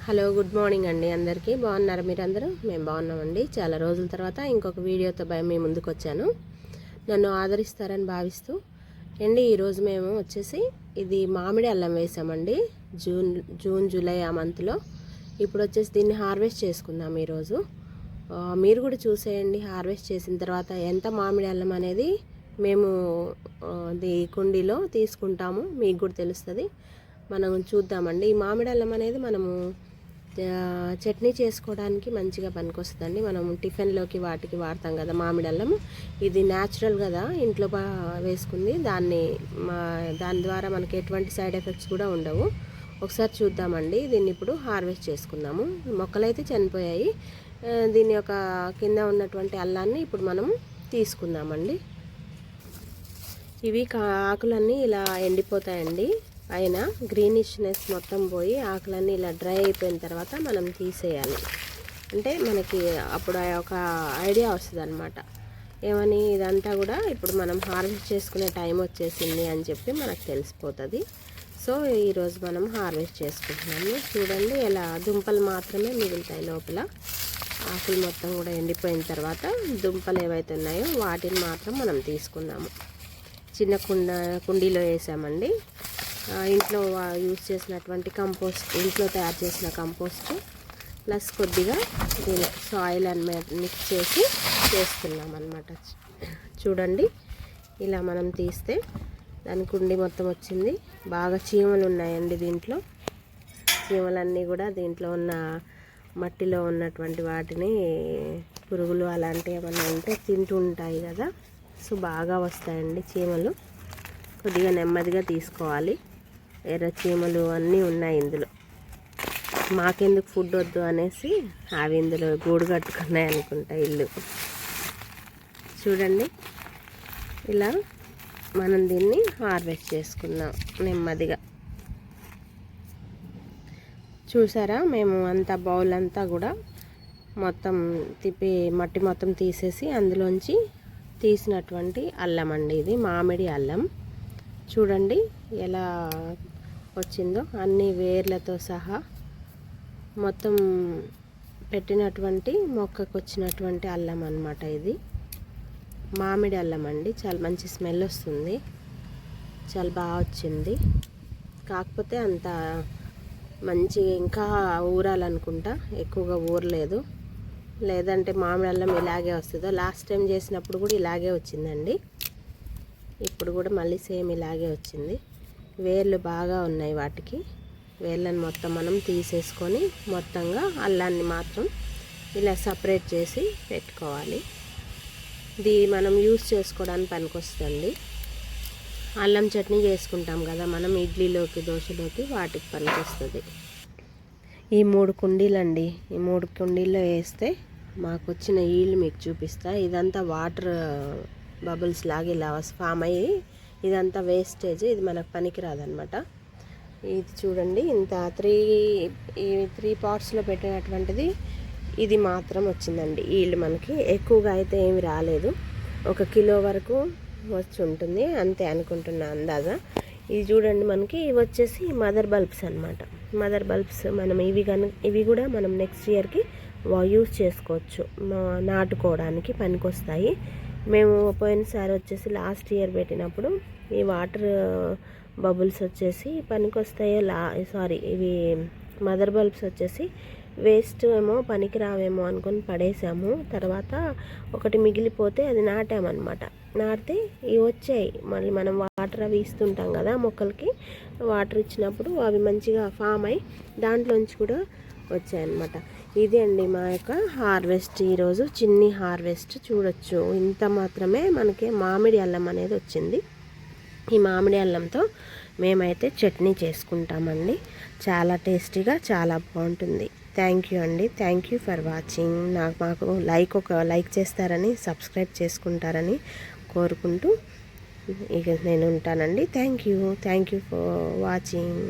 Hello good morning అండి. అందరికీ బాగున్నారా? మీరందరూ? మేము బాగున్నామండి. చాలా రోజుల తర్వాత ఇంకొక వీడియోతో మీ ముందుకు వచ్చాను. నన్ను ఆదరిస్తారని భావిస్తూ ఈరోజు మేము వచ్చేసి ఇది మామిడి అల్లం వేసామండి. జూన్ జూలై ఆ మంత్లో. ఇప్పుడు వచ్చేసి దీన్ని హార్వెస్ట్ చేసుకుందాం ఈరోజు. మీరు కూడా చూసేయండి. హార్వెస్ట్ చేసిన తర్వాత ఎంత మామిడి అల్లం అనేది మేము కుండీలో తీసుకుంటాము, మీకు కూడా తెలుస్తుంది. మనం చూద్దామండి. ఈ మామిడి అల్లం అనేది మనము చట్నీ చేసుకోవడానికి మంచిగా పనికొస్తుందండి. మనం టిఫిన్లోకి వాటికి వాడతాం కదా మామిడి అల్లం. ఇది న్యాచురల్ కదా, ఇంట్లో వేసుకుంది. దాని ద్వారా మనకి ఎటువంటి సైడ్ ఎఫెక్ట్స్ కూడా ఉండవు. ఒకసారి చూద్దామండి. దీన్ని ఇప్పుడు హార్వెస్ట్ చేసుకుందాము. మొక్కలైతే చనిపోయాయి. దీని యొక్క కింద ఉన్నటువంటి అల్లాన్ని ఇప్పుడు మనం తీసుకుందామండి. ఇవి ఆకులన్నీ ఇలా ఎండిపోతాయండి. పైన గ్రీనిష్నెస్ మొత్తం పోయి ఆకులన్నీ ఇలా డ్రై అయిపోయిన తర్వాత మనం తీసేయాలి. అంటే మనకి అప్పుడు ఒక ఐడియా వస్తుంది అనమాట. ఏమని, ఇదంతా కూడా ఇప్పుడు మనం హార్వెస్ట్ చేసుకునే టైం వచ్చేసింది అని చెప్పి మనకు తెలిసిపోతుంది. సో ఈరోజు మనం హార్వెస్ట్ చేసుకుంటున్నాము. చూడండి, ఇలా దుంపలు మాత్రమే మిగులుతాయి లోపల. ఆకులు మొత్తం కూడా ఎండిపోయిన తర్వాత దుంపలు ఏవైతే ఉన్నాయో వాటిని మాత్రం మనం తీసుకుందాము. చిన్న కుండీలో వేసామండి. ఇంట్లో యూజ్ చేసినటువంటి కంపోస్ట్, ఇంట్లో తయారు చేసిన కంపోస్ట్ ప్లస్ కొద్దిగా దీనికి సాయిల్ అని మిక్స్ చేసి చేస్తున్నాం అన్నమాట. చూడండి, ఇలా మనం తీస్తే దాని కుండీ మొత్తం వచ్చింది. బాగా చీమలు ఉన్నాయండి దీంట్లో. చీమలన్నీ కూడా దీంట్లో ఉన్న మట్టిలో ఉన్నటువంటి వాటిని, పురుగులు అలాంటివి ఏమన్నా ఉంటే తింటూ ఉంటాయి కదా. సో బాగా వస్తాయండి చీమలు. కొద్దిగా నెమ్మదిగా తీసుకోవాలి. ఎర్ర చీమలు అన్నీ ఉన్నాయి ఇందులో. మాకెందుకు ఫుడ్ వద్దు అనేసి అవి ఇందులో గూడు కట్టుకున్నాయి అనుకుంటా ఇల్లు. చూడండి, ఇలా మనం దీన్ని హార్వెస్ట్ చేసుకుందాం నెమ్మదిగా. చూసారా, మేము అంతా బౌల్ అంతా కూడా మొత్తం తిప్పి మట్టి మొత్తం తీసేసి అందులోంచి తీసినటువంటి అల్లం అండి. ఇది మామిడి అల్లం. చూడండి ఎలా వచ్చిందో, అన్ని వేర్లతో సహా మొత్తం పెట్టినటువంటి మొక్కకు వచ్చినటువంటి అల్లం అన్నమాట. ఇది మామిడి అల్లం అండి. చాలా మంచి స్మెల్ వస్తుంది. చాలా బాగా వచ్చింది. కాకపోతే అంత మంచి ఇంకా ఊరాలనుకుంటా, ఎక్కువగా ఊరలేదు. లేదంటే మామిడి అల్లం ఇలాగే వస్తుందో. లాస్ట్ టైం చేసినప్పుడు కూడా ఇలాగే వచ్చిందండి. ఇప్పుడు కూడా మళ్ళీ సేమ్ ఇలాగే వచ్చింది. వేర్లు బాగా ఉన్నాయి వాటికి. వేర్లను మొత్తం మనం తీసేసుకొని మొత్తంగా అల్లాన్ని మాత్రం ఇలా సపరేట్ చేసి పెట్టుకోవాలి. ఇది మనం యూస్ చేసుకోవడానికి పనికొస్తుంది. అల్లం చట్నీ చేసుకుంటాం కదా మనం, ఇడ్లీలోకి దోశలోకి వాటికి పనికొస్తుంది. ఈ 3 కుండీలండి. ఈ 3 కుండీల్లో వేస్తే మాకు వచ్చిన ఈల్డ్ మీకు చూపిస్తా. ఇదంతా వాటర్ బబుల్స్ లాగా ఇలా ఫామ్ అయ్యి ఇదంతా వేస్టేజ్. ఇది మనకు పనికి రాదనమాట. ఇది చూడండి, ఇంత 3 పాట్స్లో పెట్టినటువంటిది ఇది మాత్రం వచ్చిందండి ఈల్డ్. మనకి ఎక్కువగా అయితే ఏమి రాలేదు. 1 కిలో వరకు వచ్చి ఉంటుంది అంతే అనుకుంటున్నా అందాజా. ఇది చూడండి, మనకి ఇవి వచ్చేసి మదర్ బల్బ్స్ అనమాట. మదర్ బల్బ్స్ మనం ఇవి కూడా మనం నెక్స్ట్ ఇయర్కి యూజ్ చేసుకోవచ్చు. నాటుకోవడానికి పనికొస్తాయి. మేము పోయినసారి వచ్చేసి లాస్ట్ ఇయర్ పెట్టినప్పుడు ఈ వాటర్ బబుల్స్ వచ్చేసి పనికొస్తాయో ఇవి మదర్ బల్బ్స్ వచ్చేసి వేస్ట్ ఏమో పనికి రావేమో అనుకొని పడేసాము. తర్వాత ఒకటి మిగిలిపోతే అది నాటామన్నమాట. నాటితే ఇవి వచ్చాయి. మళ్ళీ మనం వాటర్ అవి ఇస్తుంటాం కదా మొక్కలకి. వాటర్ ఇచ్చినప్పుడు అవి మంచిగా ఫామ్ అయ్యి దాంట్లోంచి కూడా వచ్చాయన్నమాట. ఇది అండి మా యొక్క హార్వెస్ట్. ఈరోజు చిన్ని హార్వెస్ట్ చూడొచ్చు. ఇంత మాత్రమే మనకి మామిడి అల్లం అనేది వచ్చింది. ఈ మామిడి అల్లంతో మేమైతే చట్నీ చేసుకుంటామండి. చాలా టేస్టీగా, చాలా బాగుంటుంది. థ్యాంక్ యూ అండి. Thank you for watching. మాకు లైక్ చేస్తారని, సబ్స్క్రైబ్ చేసుకుంటారని కోరుకుంటూ ఇక నేను ఉంటానండి. Thank you for watching.